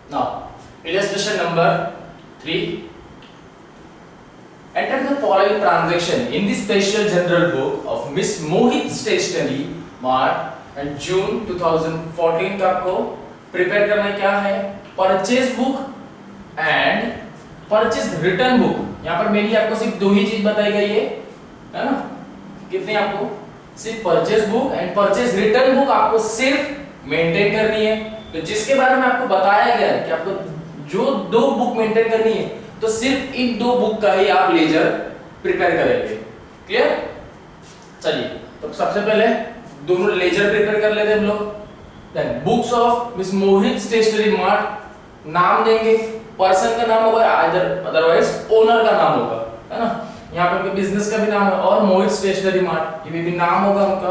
Now, illustration number 3. Enter the following transaction in the special general book of Miss Mohit Stationery Mart and June 2014 का आपको prepare करना क्या है, purchase book and purchase return book. यहाँ पर mainly आपको सिर्फ दो ही चीज बताई गई है ना। कितने आपको सिर्फ purchase book and purchase return book आपको सिर्फ मेंटेन करनी है। तो जिसके बारे में आपको बताया गया है कि आपको जो दो बुक मेंटेन करनी है, तो सिर्फ इन दो बुक का ही आप लेजर प्रिपेयर करेंगे। क्लियर? चलिए, तो सबसे पहले दोनों लेजर प्रिपेयर कर लेते हैं हम लोग। Then books of miss Mohit stationery mart, नाम देंगे, पर्सन का नाम होगा अदरवाइज ओनर का नाम होगा, है ना। यहाँ पर उनके बिजनेस का भी नाम है और मोहित स्टेशनरी मार्ट ये भी नाम होगा उनका,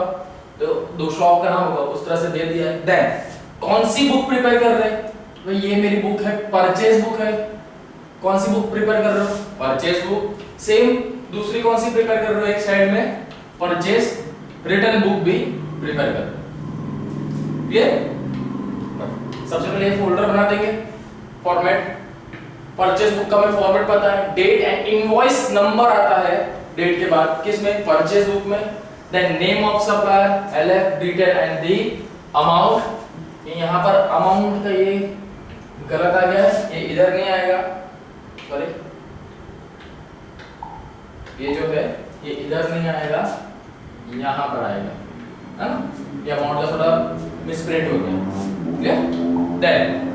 तो दो शॉप का नाम होगा, उस तरह से दे दिया है। देन कौन सी बुक प्रिपेयर कर रहे हैं, तो ये मेरी बुक है, परचेज बुक है। कौन सी बुक प्रिपेयर कर रहे हो, परचेज बुक। सेम दूसरी कौन सी प्रिपेयर कर रहे हो, एक साइड में परचेज रिटर्न बुक भी प्रिपेयर कर रहे हो। क्लियर? सबसे पहले ये फोल्डर बना देंगे, फॉर्मेट। परचेज बुक का हमें फॉर्मेट पता है, डेट एंड इनवॉइस नंबर आता है डेट के बाद, किसमें, परचेज बुक में। Then name of supplier, LF, detail and the amount. यहाँ पर अमाउंट का ये गलत आ गया है, ये इधर नहीं आएगा, सॉरी, ये जो है ये इधर नहीं आएगा, यहाँ पर आएगा, है ना। ये अमाउंट का थोड़ा मिसप्रिंट हो गया। क्लियर? देन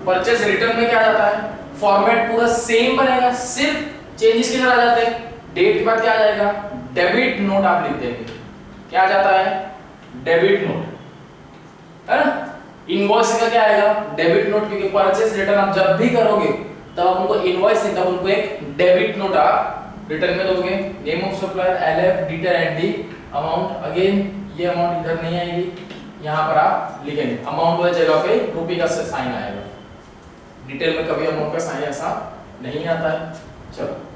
परचेज रिटर्न में क्या जाता है, फॉर्मेट पूरा सेम बनेगा, सिर्फ चेंजेस किधर आ जाते हैं, डेट के बाद क्या आ जाएगा, डेबिट नोट आप लिख देंगे। क्या आ जाता है, डेबिट नोट, है ना। इनवॉइस का क्या आएगा, डेबिट नोट, क्योंकि परचेज रिटर्न आप जब भी करोगे तब आप उनको इनवॉइस नहीं, तब उनको एक डेबिट नोट आप रिटर्न में दोगे। Name of supplier, LF, detail and the amount. Again ये अमाउंट इधर नहीं आएगी, यहाँ पर आप लिखेंगे, अमाउंट वाली जगह पे रुपए का साइन आएगा। डिटेल में कभी अमाउंट का साइन ऐसा नहीं आता है। चलो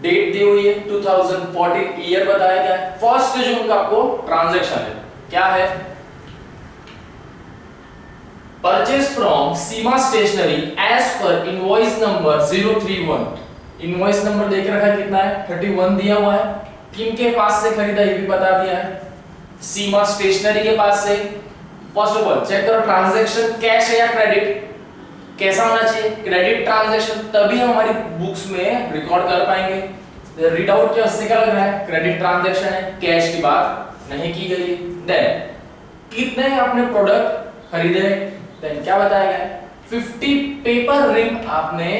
डेट दी हुई है 2014, ईयर बताया गया है। फर्स्ट जून का आपको ट्रांजैक्शन है, क्या है, purchase from Seema stationery as per invoice number 031। Invoice number देख रखा है, कितना है, 31 दिया हुआ है। किनके पास से खरीदा ये भी बता दिया है, सीमा स्टेशनरी के पास से। फर्स्ट ऑफ ऑल चेक करो ट्रांजैक्शन कैश है या क्रेडिट, कैसा होना चाहिए, क्रेडिट ट्रांजैक्शन, तभी हम हमारी बुक्स में रिकॉर्ड कर पाएंगे। रीड आउट क्या उससे क्या लग रहा है, क्रेडिट ट्रांजैक्शन है, कैश की बात नहीं की गई है। देन कितने आपने प्रोडक्ट खरीदे, देन क्या बताया गया है, 50 पेपर रिम आपने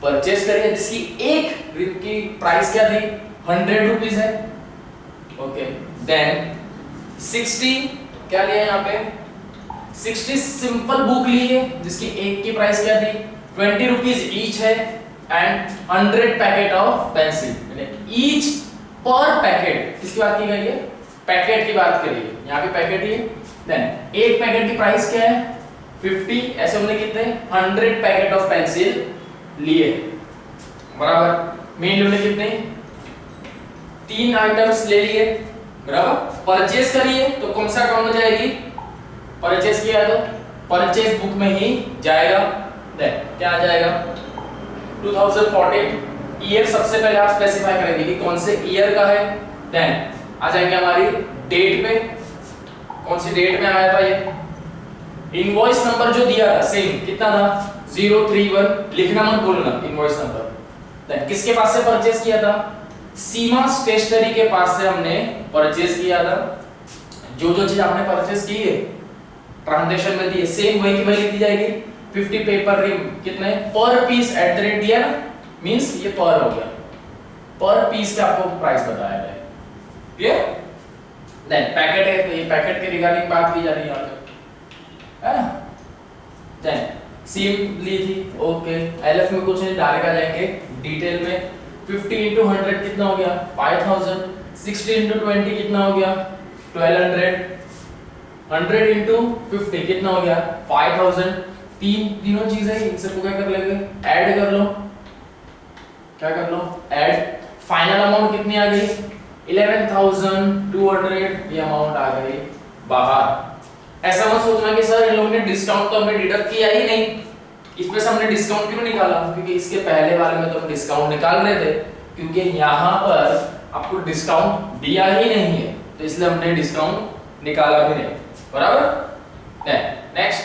परचेज करी है, जिसकी एक रिम की प्राइस क्या थी, 100 रुपीस है। ओके, देन 60 क्या लिया यहाँ पे, 60 सिंपल बुक ली है, जिसकी एक की प्राइस क्या थी, 20 रुपीज ईच है। एंड 100 पैकेट ऑफ पेंसिल, यानी ईच पर पैकेट, किसकी बात की गई है, पैकेट की बात करिए, यहाँ पे पैकेट ही है। देन एक पैकेट की प्राइस क्या है, 50, ऐसे हमने कितने 100 पैकेट ऑफ पेंसिल लिए, बराबर। मेन हमने कितने 3 आइटम्स ले लिए, बराबर। परचेज करिए तो कौन सा अकाउंट में जाएगी, परचेज किया है तो परचेज बुक में ही जाएगा। देन क्या आ जाएगा, 2014, ईयर सबसे पहले आप स्पेसिफाई करेंगे कि कौन से ईयर का है। देन आ जाएंगे हमारी डेट पे, कौन सी डेट में आया था ये, इनवॉइस नंबर जो दिया था सेम कितना था, 031, लिखना मत भूलना इनवॉइस नंबर। देन किसके पास से परचेज किया था, सीमा स्टेशनरी के पास से हमने परचेज किया था। जो जो चीज आपने परचेज की है ट्रांजैक्शन में दी है, सेम वही की वही लिख दी जाएगी। 50 पेपर रिम कितने पर पीस एट द रेट दिया ना, मींस ये पर हो गया, पर पीस का आपको प्राइस बताया गया है। क्लियर? देन पैकेट है, तो ये पैकेट के रिगार्डिंग बात की जा रही है यहाँ पे, है ना। देन सीम ली थी, ओके। एलएफ में कुछ नहीं, डायरेक्ट आ जाएंगे डिटेल में। 50 into 100 कितना हो गया, 5000। 60 into 20 कितना हो गया, 1200। 100 into 50 कितना हो गया, 5000। तीनों चीजें, इन सबको क्या कर लेंगे, ऐड कर लो। क्या कर लो, ऐड। फाइनल अमाउंट कितनी आ गई, 11,200 ये अमाउंट आ गई बाहर। ऐसा मत सोचना कि सर इन लोगों ने डिस्काउंट तो हमें डिडक्ट किया ही नहीं, इसमें से हमने डिस्काउंट क्यों निकाला? क्योंकि इसके पहले वाले में तो हम डिस्काउंट निकाल रहे थे, क्योंकि यहाँ पर आपको डिस्काउंट दिया ही नहीं है, तो इसलिए हमने डिस्काउंट निकाला भी नहीं। बराबर। Next,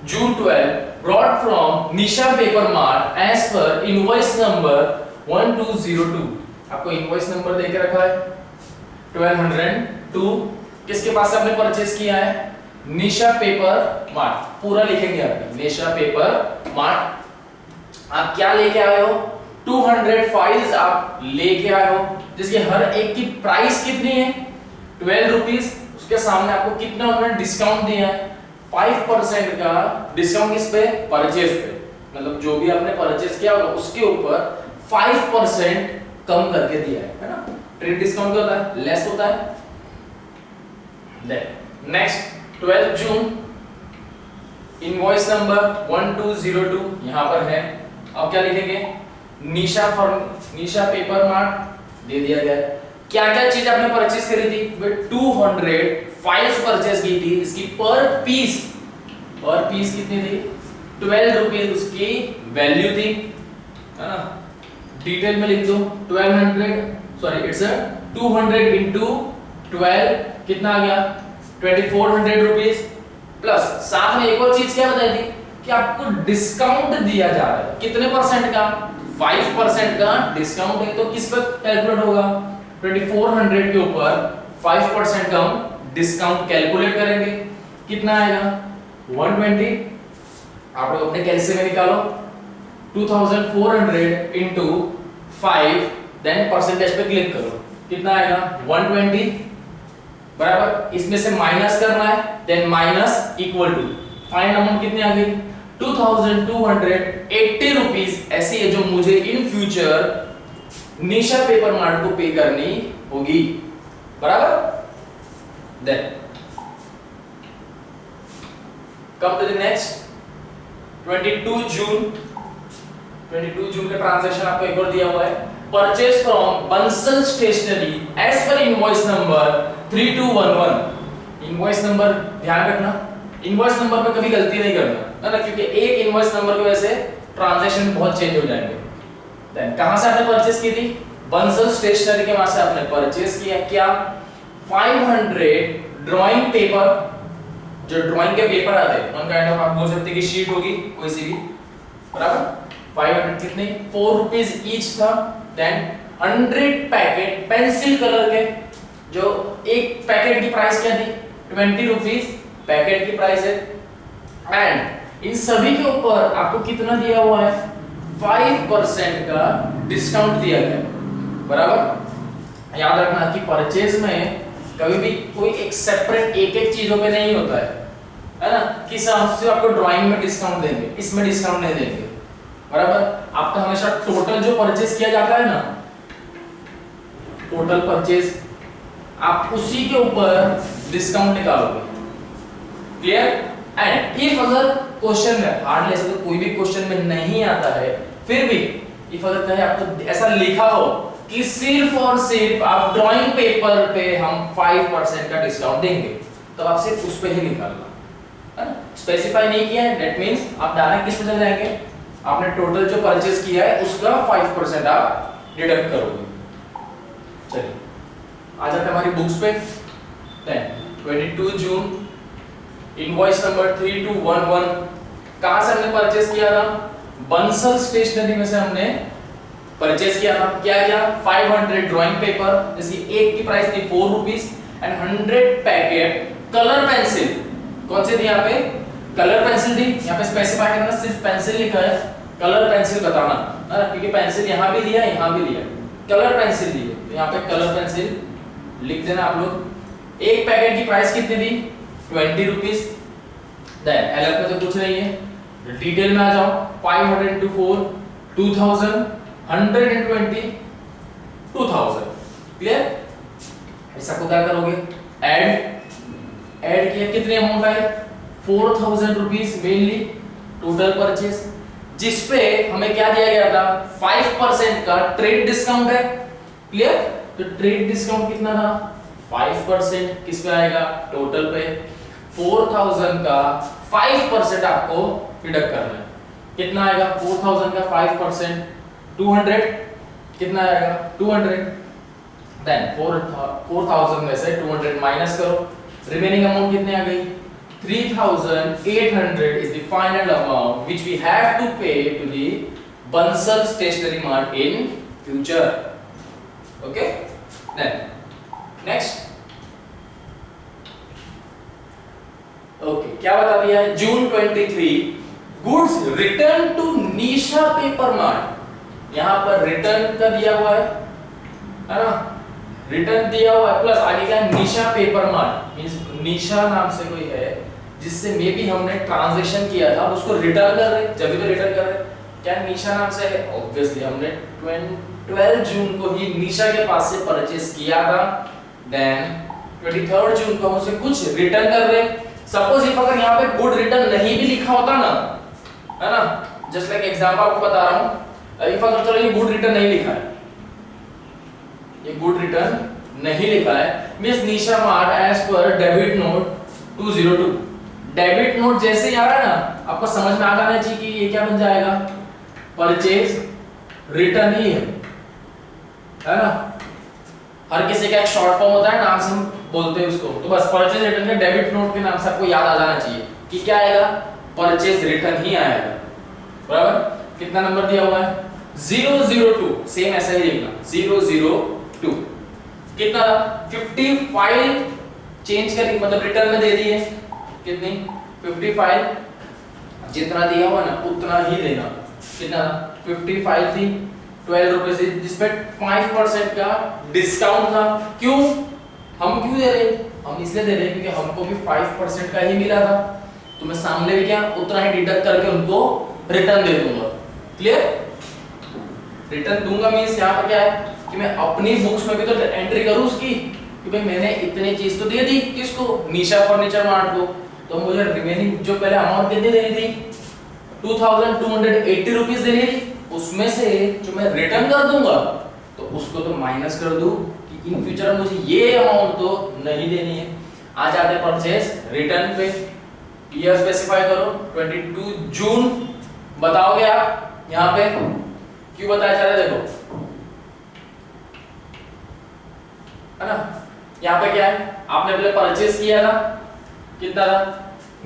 June 12 brought from Nisha Paper Mart as per invoice number 1202। आपको इनवॉइस नंबर दे के रखा है 1202। किसके पास से आपने परचेज किया है? निशा पेपर मार्ट। पूरा लिखेंगे आप, निशा पेपर मार्ट। आप क्या लेके आए हो? 200 फाइल्स आप लेके आए हो, जिसकी हर एक की प्राइस कितनी है? 12 रुपीज। उसके सामने आपको कितना उन्होंने डिस्काउंट दिया है? 5% का डिस्काउंट। किस पे? परचेज पे। मतलब जो भी आपने परचेज किया होगा उसके ऊपर 5% कम करके दिया है ना? ट्रेड डिस्काउंट क्या होता है? लेस होता है। नेक्स्ट 12 जून इनवॉइस नंबर 1202 यहां पर है। अब क्या लिखेंगे? निशा पेपर मार्ट दे दिया गया है। क्या क्या चीज आपने परचेज करी थी? 200 फाइल्स परचेज की थी। इसकी पर पीस कितनी थी? 12 रुपीज उसकी वैल्यू थी, है ना? डिटेल में लिख दो 200 इंटू 12 कितना आ गया? 2400 रुपीज। प्लस साथ में एक और चीज क्या बताई थी कि आपको डिस्काउंट दिया जा रहा है। कितने परसेंट का? 5% का डिस्काउंट है। तो किस पर कैलकुलेट होगा? 2400 के ऊपर 5% का डिस्काउंट कैलकुलेट करेंगे। कितना आएगा? 120। आप लोग अपने कैलकुलेटर में निकालो। 2400 इंटू 5 देन परसेंटेज पे क्लिक करो। कितना आएगा? 120। बराबर। इसमें से माइनस करना है, then minus equal to final amount कितनी आ गई? 2280 रुपीज ऐसी है जो मुझे in future Nisha paper mart को पे करनी होगी। बराबर। Then come to the next 22 June का ट्रांजैक्शन आपको एक और दिया हुआ है। Purchase from Bansal stationery as per invoice number 3211। Invoice number ध्यान रखना, इनवॉइस नंबर पे कभी गलती नहीं करना, है ना? क्योंकि एक इनवॉइस नंबर की वजह से ट्रांजैक्शन बहुत चेंज हो जाएंगे। देन कहां से आपने परचेज की थी? बंसल स्टेशनरी के वहां से आपने परचेज किया। क्या? 500 ड्राइंग पेपर। जो ड्राइंग के पेपर आते हैं वन काइंड ऑफ, आप बोल सकते हैं कि शीट होगी कोई सी भी। बराबर। 500 कितने? 4 रुपीज ईच था। देन 100 पैकेट पेंसिल कलर के, जो एक पैकेट की प्राइस क्या थी? 20 रुपीज पैकेट की प्राइस है। एंड इन सभी के ऊपर आपको कितना दिया हुआ है? 5% का डिस्काउंट दिया गया। बराबर। याद रखना कि परचेज में कभी भी कोई एक सेपरेट एक चीजों पे नहीं होता है ना? कि सबसे आपको ड्राइंग में डिस्काउंट देंगे, इसमें डिस्काउंट नहीं देंगे। बराबर। आपका हमेशा टोटल जो परचेज किया जाता है ना, टोटल परचेज, आप उसी के ऊपर डिस्काउंट निकालोगे। क्लियर? एंड इफ अगर क्वेश्चन में हार्डली ऐसा तो कोई भी क्वेश्चन में नहीं आता है, फिर भी इफ अगर कहे आपको ऐसा लिखा हो कि सिर्फ और सिर्फ आप ड्राइंग पेपर पे हम 5% का डिस्काउंट देंगे, तो आप सिर्फ उस पे ही निकालना, है ना? स्पेसिफाई नहीं किया है, दैट मींस आप डायरेक्ट किस पे चले जाएंगे? आपने टोटल जो परचेज किया है उसका 5% आप डिडक्ट करोगे। चलिए आ जाते हैं हमारी बुक्स पे। देन 22 जून इनवॉइस नंबर 3211 कहां से हमने परचेज किया था? बंसल स्टेशनरी में से हमने परचेज किया था। क्या किया? 500 ड्राइंग पेपर, जिसकी एक की प्राइस थी 4 rupees, and 100 packet colour pencil. कौन सी थी यहाँ पे? कलर पेंसिल थी। यहाँ पे स्पेसिफाई करना, सिर्फ पेंसिल लिखा है, कलर पेंसिल बताना, है ना? क्योंकि पेंसिल यहाँ भी दिया, यहाँ भी दिया, कलर पेंसिल दी है, तो यहाँ पे कलर पेंसिल लिख देना आप लोग। एक पैकेट की प्राइस कितनी थी? 20 रुपीज। देन एलएफ में तो कुछ नहीं है, डिटेल में आ जाओ। 500 into 4 2000, 100 into 20 2000। क्लियर? ऐसा को क्या करोगे? ऐड किया, कितने अमाउंट आए? 4000 रुपीज मेनली टोटल परचेज, जिसपे हमें क्या दिया गया था? 5% का ट्रेड डिस्काउंट है। क्लियर? तो ट्रेड डिस्काउंट कितना था 5%। किस पे आएगा टोटल पे 4000 का 5% आपको डिडक्ट करना है। कितना आएगा 4000 का 5% 200 कितना आएगा 200। देन 4000 में से 200 माइनस करो, रिमेनिंग अमाउंट कितने आ गई 3800 is the final amount which we have to pay to the Bansal Stationery Mart in future. Okay, then next. Okay, क्या बता दिया है June 23 goods return to Nisha paper mart. यहाँ पर रिटर्न का दिया हुआ है ना, रिटर्न दिया हुआ है प्लस आगे क्या निशा पेपर मार्ट मींस निशा नाम से कोई है जिससे मे बी हमने ट्रांजैक्शन किया था, उसको रिटर्न कर रहे, जब भी तो रिटर्न कर रहे। क्या निशा नाम से है ऑब्वियसली हमने 12 जून को ही निशा के पास से परचेस किया था। देन 23 जून को हम उसे कुछ रिटर्न कर रहे। सपोज इफ अगर यहाँ पे गुड रिटर्न नहीं भी लिखा होता ना, है ना, जस्ट लाइक एग्जांपल आपको बता रहा हूँ, इफ अगर चलो ये गुड रिटर्न नहीं लिखा है, ये गुड रिटर्न नहीं लिखा है मींस निशा मार्ट एज पर डेबिट नोट 202 डेबिट नोट जैसे ही आ रहा है ना आपको समझ में आ जाना चाहिए कि ये क्या बन जाएगा परचेज रिटर्न ही है ना। हर किसी का एक शॉर्ट फॉर्म होता है, नाम से हम बोलते हैं उसको, तो बस परचेज रिटर्न के डेबिट नोट के नाम से आपको याद आ जाना चाहिए कि क्या आएगा परचेज रिटर्न ही आएगा। बराबर, कितना नंबर दिया हुआ है 002, सेम ऐसा ही लिखना 002। कितना 55 चेंज करी मतलब रिटर्न में दे दिए, कितनी 55 जितना दिया हुआ ना उतना ही देना। कितना 55 थी 12 रुपए से, जिसपे 5% का डिस्काउंट था। क्यों हम क्यों दे रहे, हम इसलिए दे रहे क्योंकि हमको भी 5% का ही मिला था, तो मैं सामने भी क्या उतना ही डिडक्ट करके उनको रिटर्न दे दूंगा। क्लियर, रिटर्न दूंगा मींस यहाँ पर क्या है कि मैं अपनी बुक्स में भी तो एंट्री करूं उसकी कि भाई मैंने इतनी चीज तो दे दी किसको निशा फर्नीचर मार्ट को, तो मुझे रिमेनिंग जो पहले अमाउंट कितनी देनी थी 2280 रुपीस देनी थी, उसमें से जो मैं रिटर्न कर दूंगा तो उसको तो माइनस कर दूं कि इन फ्यूचर मुझे ये अमाउंट तो नहीं देनी है। आ जाते परचेज रिटर्न पे, ईयर स्पेसिफाई करो 22 जून बताओगे आप यहाँ पे क्यों बताया जा रहा है देखो, है ना। यहाँ पे क्या है आपने पहले परचेज किया था, कितना था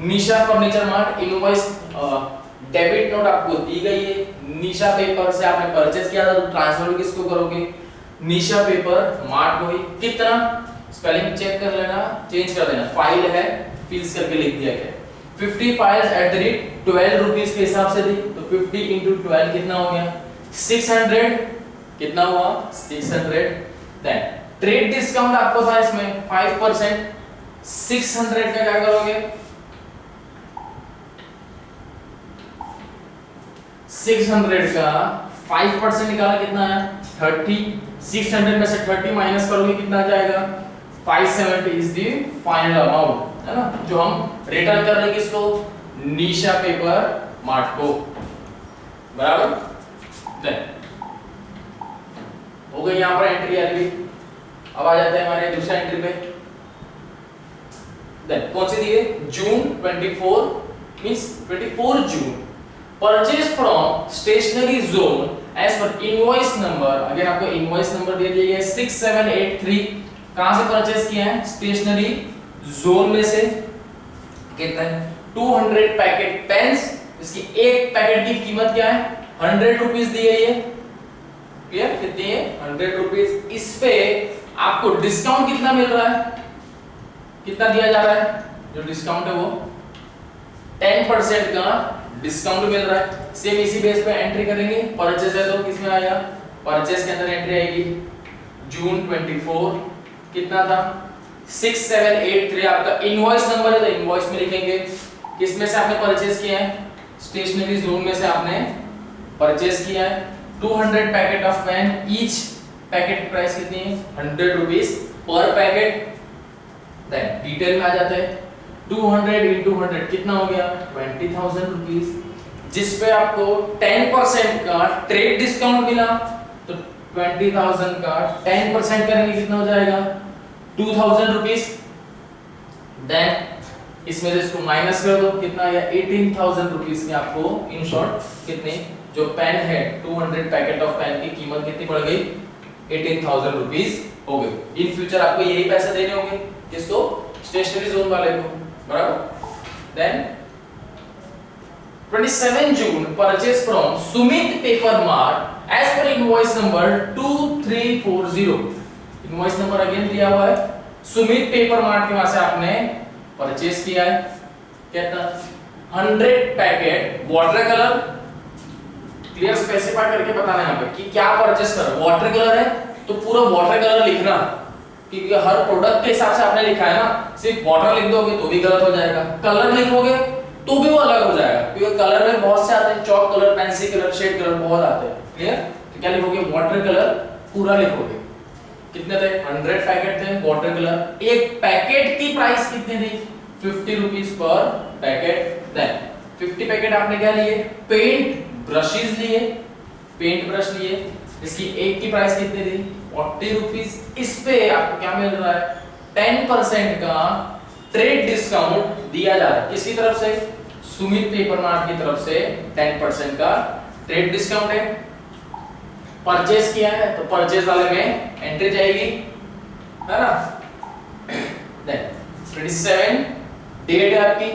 Nisha furniture mart, invoice debit note आपको दी गई है, निशा पेपर से आपने परचेज किया था, तो ट्रांसफर भी किसको करोगे निशा पेपर मार्ट को ही। कितना स्पेलिंग चेक कर लेना, चेंज कर देना, फाइल है फिल्स करके लिख दिया गया 55 12 रुपीस के हिसाब से दी, तो 50 into 12 कितना हो गया 600, कितना हुआ 600। देन ट्रेड डिस्काउंट आपको था इसमें 5%, 600 का क्या करोगे 600 का 5% निकाला कितना आया 30, 600 में से 30 माइनस करोगे कितना आ जाएगा 570 इज द फाइनल अमाउंट, है ना, जो हम रिटर्न कर रहे हैं किसको निशा पेपर मार्ट को। बराबर, देन हो गई यहां पर एंट्री आ गई। अब आ जाते हैं हमारे दूसरा एंट्री पे। देन कौन सी दी है June 24 means 24 June purchase from stationery zone as per invoice number, again आपको इनवॉइस नंबर दे दिया गया 6783। कहां से परचेज किया है स्टेशनरी जोन में से। कितना है 200 पैकेट पेन्स, इसकी एक पैकेट की कीमत क्या है 100 रुपीस दी गई है। क्लियर, कितनी है 100 रुपीस। इस पे आपको डिस्काउंट कितना मिल रहा है, कितना दिया जा रहा है, जो डिस्काउंट है वो 10% का डिस्काउंट मिल रहा है। सेम इसी बेस पे एंट्री करेंगे, परचेज है तो किसमें आएगा परचेज के अंदर एंट्री आएगी जून 24, कितना था 6783 आपका इनवॉइस नंबर है, तो इनवॉइस में लिखेंगे किसमें से आपने परचेज किया है स्टेशनरी जोन में से आपने परचेज किया है 200 packet of pen, each packet price कितनी है 100 रुपीस पर पैकेट। देन डिटेल में आ जाते हैं 200 into 100 कितना हो गया 20,000 रुपीस, जिस पे आपको 10% का ट्रेड डिस्काउंट मिला, तो 20,000 का 10% करेंगे कितना हो जाएगा 2,000 रुपीज। देन इसमें से इसको माइनस कर दो, कितना आया 18,000 रुपीज में आपको इन शॉर्ट कितने जो पेन है 200 पैकेट ऑफ पेन की कीमत कितनी बढ़ गई 18,000 रुपीज हो गई। इन फ्यूचर आपको यही पैसे देने होंगे किसको स्टेशनरी जोन वाले को, बराबर। Then 27 June purchase from Sumit paper mart as per invoice number 2340। Invoice number again दिया हुआ है, सुमित पेपर मार्ट के वहां से आपने परचेज किया है कितना 100 packet water colour. Clear specify करके बताना है यहाँ पे कि क्या परचेज कर, वाटर कलर है तो पूरा वाटर कलर लिखना, क्योंकि हर प्रोडक्ट के हिसाब से आपने लिखा है ना। सिर्फ वाटर लिख दोगे तो भी गलत हो जाएगा, कलर लिखोगे तो भी वो अलग हो जाएगा, क्योंकि कलर में बहुत से आते हैं, chalk colour, pencil colour, shade colour बहुत आते हैं। क्लियर? तो क्या लिखोगे वाटर कलर पूरा लिखोगे। कितने थे 100 पैकेट थे वाटर कलर। एक पैकेट की प्राइस कितनी थी 50 रुपीस पर पैकेट। देन 50 पैकेट आपने क्या लिए पेंट ब्रशेस लिए, पेंट ब्रश लिए, इसकी एक की प्राइस कितनी थी 40 रुपीस। इस पे आपको क्या मिल रहा है 10% का ट्रेड डिस्काउंट दिया जा रहा है। किसकी तरफ से सुमित पेपर मार्ट की तरफ से 10% का ट्रेड डिस्काउंट है। परचेज किया है तो परचेज वाले में एंट्री जाएगी, है ना। देन 27 डेट है आपकी,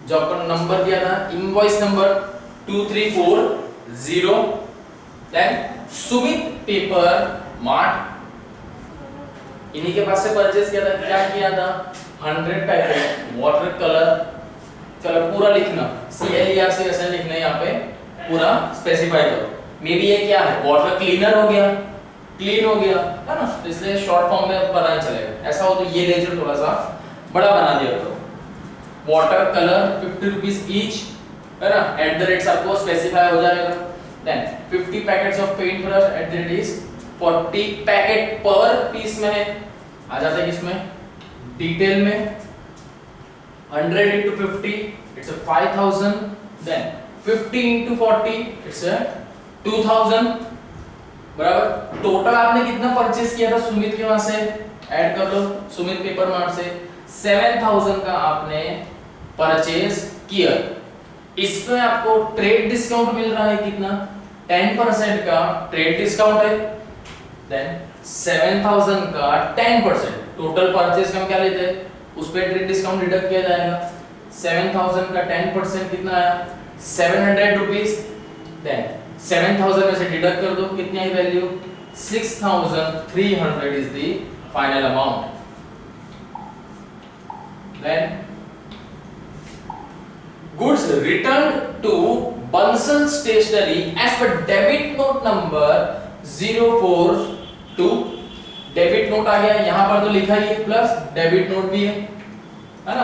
जो आपको नंबर दिया था invoice number 2340। Then Sumit paper mart इन्हीं के पास से परचेज किया था। क्या किया था 100 पैकेट वाटर कलर, कलर पूरा लिखना CLER से ऐसे लिखना है यहाँ पे, पूरा स्पेसिफाई करो। मे बी ये क्या है वाटर क्लीनर हो गया, क्लीन हो गया, है ना, तो इसलिए शॉर्ट फॉर्म में पता नहीं चलेगा। ऐसा हो तो ये लेजर थोड़ा सा बड़ा बना दिया करो। वाटर कलर 50 रुपीस ईच, है ना, एट द रेट आपको स्पेसिफाई हो जाएगा। Then 50 packets of paint brush at the rate is 40 packet per piece में है, आ जाता है किसमें डिटेल में 100 into 50 it's a 5,000, then 50 into 40 it's a 2,000, बराबर। टोटल आपने कितना परचेज किया था सुमित के वहां से, ऐड कर लो सुमित पेपर मार्ट से 7,000 का आपने परचेज किया। इसमें आपको ट्रेड डिस्काउंट मिल रहा है कितना 10% का ट्रेड डिस्काउंट है। देन 7,000 का 10%, टोटल परचेज का हम क्या लेते हैं उस पे ट्रेड डिस्काउंट डिडक्ट किया जाएगा। 7,000 का 10% कितना आया 700 रुपीस। देन 7,000 में से डिडक्ट कर दो, कितनी आई value 6,300 is the final amount. Then goods returned to Bansal Stationery as per debit note number 042। Debit note आ गया, यहां पर तो लिखा ही है प्लस डेबिट नोट भी है ना,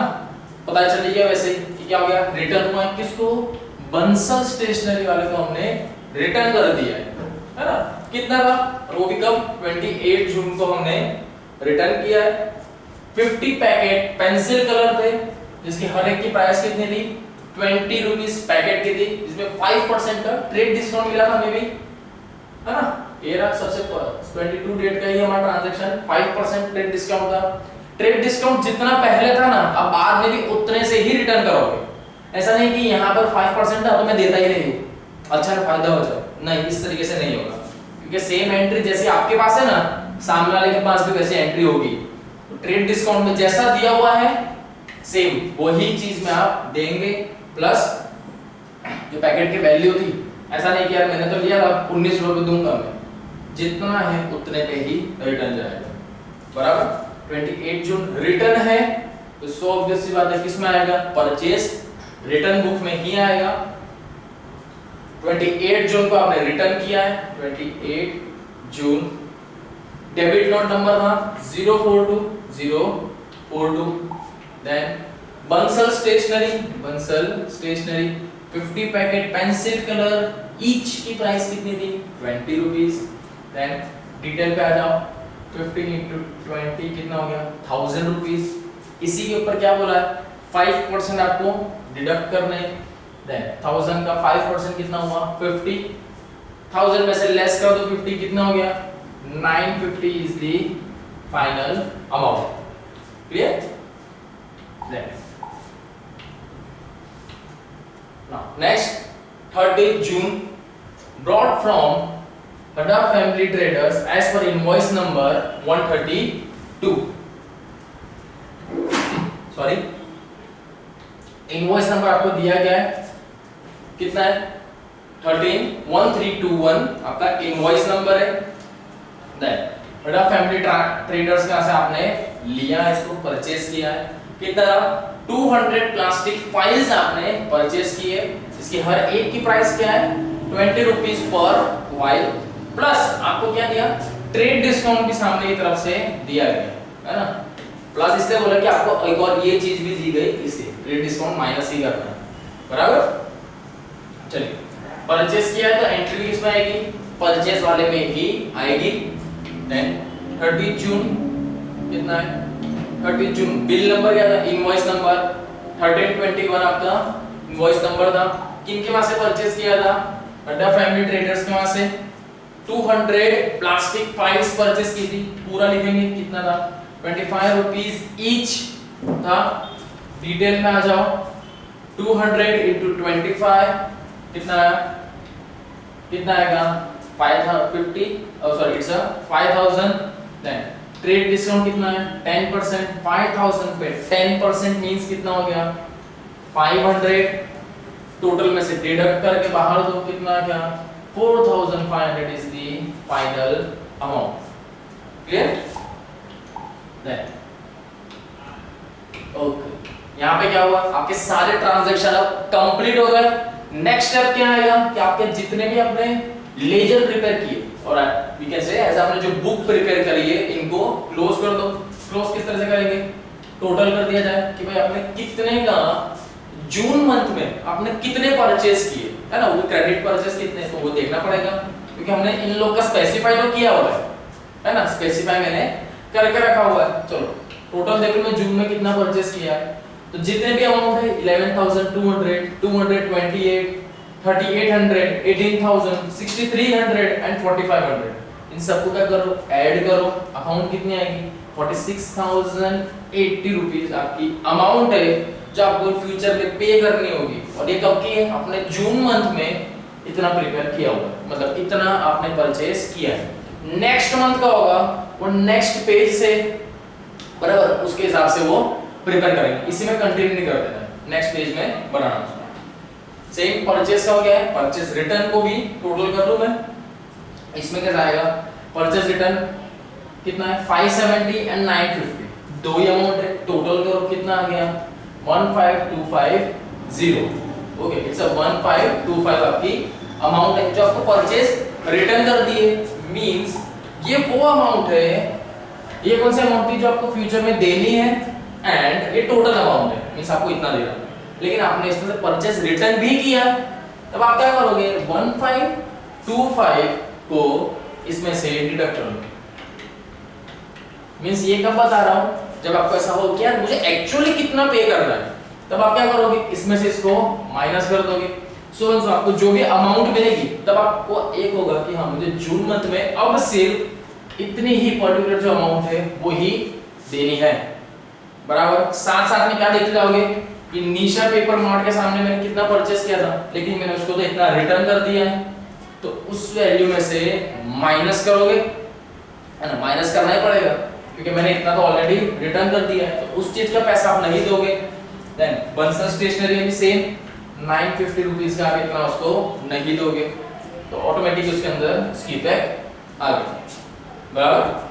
पता चल गया वैसे कि क्या हो गया रिटर्न हुआ है किसको बंसल स्टेशनरी वाले को हमने रिटर्न कर दिया है ना। कितना था वो भी कब 28 जून को हमने रिटर्न किया है। 50 पैकेट पेंसिल कलर थे जिसकी हर एक की प्राइस कितनी थी 20 रुपीस पैकेट की थी, जिसमें 5% का ट्रेड डिस्काउंट मिला था हमें भी, है ना। ये रहा सबसे 22 डेट का ही हमारा ट्रांजैक्शन 5% ट्रेड डिस्काउंट था। ट्रेड डिस्काउंट जितना पहले था ना अब बाद में भी उतने से ही रिटर्न करोगे। ऐसा नहीं कि यहाँ पर 5% था तो मैं देता ही नहीं हूँ, अच्छा ना फायदा हो जाए, नहीं इस तरीके से नहीं होगा। क्योंकि सेम एंट्री जैसे आपके पास है ना सामने वाले के पास भी वैसे एंट्री होगी। तो ट्रेड डिस्काउंट में जैसा दिया हुआ है सेम वही चीज में आप देंगे, प्लस जो पैकेट की वैल्यू थी, ऐसा नहीं कि यार मैंने तो लिया था 19 रुपए दूंगा मैं, जितना है उतने पे ही रिटर्न जाएगा, बराबर। 28 जून रिटर्न है तो सो ऑब्वियस सी बात है किसमें आएगा परचेज रिटर्न बुक में ही आएगा। 28 जून को आपने रिटर्न किया है, 28 जून डेबिट नोट नंबर था 042 then Bansal stationery 50 packet pencil colour each की प्राइस कितनी थी 20 रुपीस। देन डिटेल पे आ जाओ 50 into 20 कितना हो गया 1000 रुपीस। इसी के ऊपर क्या बोला है 5% आपको डिडक्ट करने। देन 1000 का 5% कितना हुआ 50, 1000 में से लेस कर दो 50, कितना हो गया 950 is the final amount. Clear? Now next, 30th June brought from Hada Family Traders as per invoice number 132. Sorry, invoice number आपको दिया गया है, कितना है 131321 आपका इनवॉइस नंबर है। देन Hada Family Traders का से आपने लिया है, इसको परचेज किया है, कितना 200 प्लास्टिक फाइल्स आपने परचेज किए। इसकी हर एक की प्राइस क्या है 20 रुपीज पर फाइल, प्लस आपको क्या दिया ट्रेड डिस्काउंट भी सामने की तरफ से दिया गया है ना, प्लस इससे बोला कि आपको एक और ये चीज भी दी गई, इससे ट्रेड डिस्काउंट माइनस ही करना है, बराबर। चलिए परचेज किया है तो एंट्री किसमें आएगी, परचेज वाले में ही आएगी। देन 30 जून कितना है 30 जून बिल नंबर क्या था, इनवॉइस नंबर 1321 आपका इनवॉइस नंबर था। किनके वहां से परचेज किया था, हड्डा फैमिली ट्रेडर्स के वहां से 200 प्लास्टिक फाइल्स परचेज की थी। पूरा लिखेंगे कितना था 25 रुपीस ईच था। डिटेल में आ जाओ 200 into 25 कितना है, कितना आएगा 550, sorry it's 5000। Then trade discount कितना है 10%, 5000 पे 10% मींस कितना हो गया 500। टोटल में से डिडक्ट करके बाहर दो, कितना क्या 4500 is the final amount. Clear? Then okay, यहां पे क्या हुआ आपके सारे ट्रांजैक्शन अब कंप्लीट हो गए। नेक्स्ट स्टेप क्या आएगा कि आपके जितने भी आपने लेजर प्रिपेयर किए और वी कैन से ऐसा आपने जो बुक प्रिपेयर करी है इनको क्लोज कर दो। क्लोज किस तरह से करेंगे, टोटल कर दिया जाए कि भाई आपने कितने का जून मंथ में आपने कितने परचेज किए, है ना, वो क्रेडिट परचेज कितने तो वो देखना पड़ेगा, क्योंकि हमने इन लोग का स्पेसिफाई तो किया हुआ है ना, स्पेसिफाई मैंने करके रखा हुआ है। चलो टोटल देखो मैं जून में कितना परचेज किया है, तो जितने भी अमाउंट है 11200, 228, 3800, 18000, 6300 एंड 4500, इन सबको क्या करो ऐड करो, अकाउंट कितनी आएगी 46080 रुपीस आपकी अमाउंट है जो आपको फ्यूचर में पे करनी होगी। और ये कब की है, आपने जून मंथ में इतना प्रिपेयर किया हुआ, मतलब इतना आपने परचेज किया है। नेक्स्ट मंथ का होगा वो नेक्स्ट पेज से, बराबर, उसके हिसाब से वो प्रिपेयर करेंगे, इसी में कंटिन्यू नहीं कर देना, नेक्स्ट पेज में बनाना। सेम परचेज का हो गया है, परचेज रिटर्न को भी टोटल कर लूं मैं, इसमें क्या आएगा परचेज रिटर्न कितना है 570 एंड 950, दो ही अमाउंट है, टोटल करो कितना आ गया 15250। ओके, इट्स अ 1525 आपकी अमाउंट है जो आपको परचेज रिटर्न कर दी है। मींस ये वो अमाउंट है, ये कौन सी अमाउंट थी जो आपको फ्यूचर में देनी है, एंड ये टोटल अमाउंट है, मींस आपको इतना देना, लेकिन आपने इसमें से परचेज रिटर्न भी किया, तब आप क्या करोगे 1525 को इसमें से डिडक्ट करोगे। मींस ये कब बता रहा हूं, जब आपको ऐसा हो कि यार मुझे एक्चुअली कितना पे करना है, तब आप क्या करोगे इसमें से इसको माइनस कर दोगे। सो आपको जो भी अमाउंट मिलेगी तब आपको एक होगा कि हाँ मुझे जून मंथ में अब सिर्फ इतनी ही पर्टिकुलर जो अमाउंट है वो ही देनी है, बराबर। साथ साथ में क्या देखते जाओगे कि निशा पेपर मार्ट के सामने मैंने कितना परचेस किया था, लेकिन मैंने उसको तो इतना रिटर्न कर दिया है, तो उस वैल्यू में से माइनस करोगे, है ना, माइनस करना ही पड़ेगा क्योंकि मैंने इतना तो ऑलरेडी रिटर्न कर दिया है, तो उस चीज का पैसा आप नहीं दोगे। देन बंसल स्टेशनरी में भी सेम 950 रुपीस का आप इतना उसको नहीं दोगे, तो ऑटोमेटिक उसके अंदर इसकी इफेक्ट आ गई, बराबर।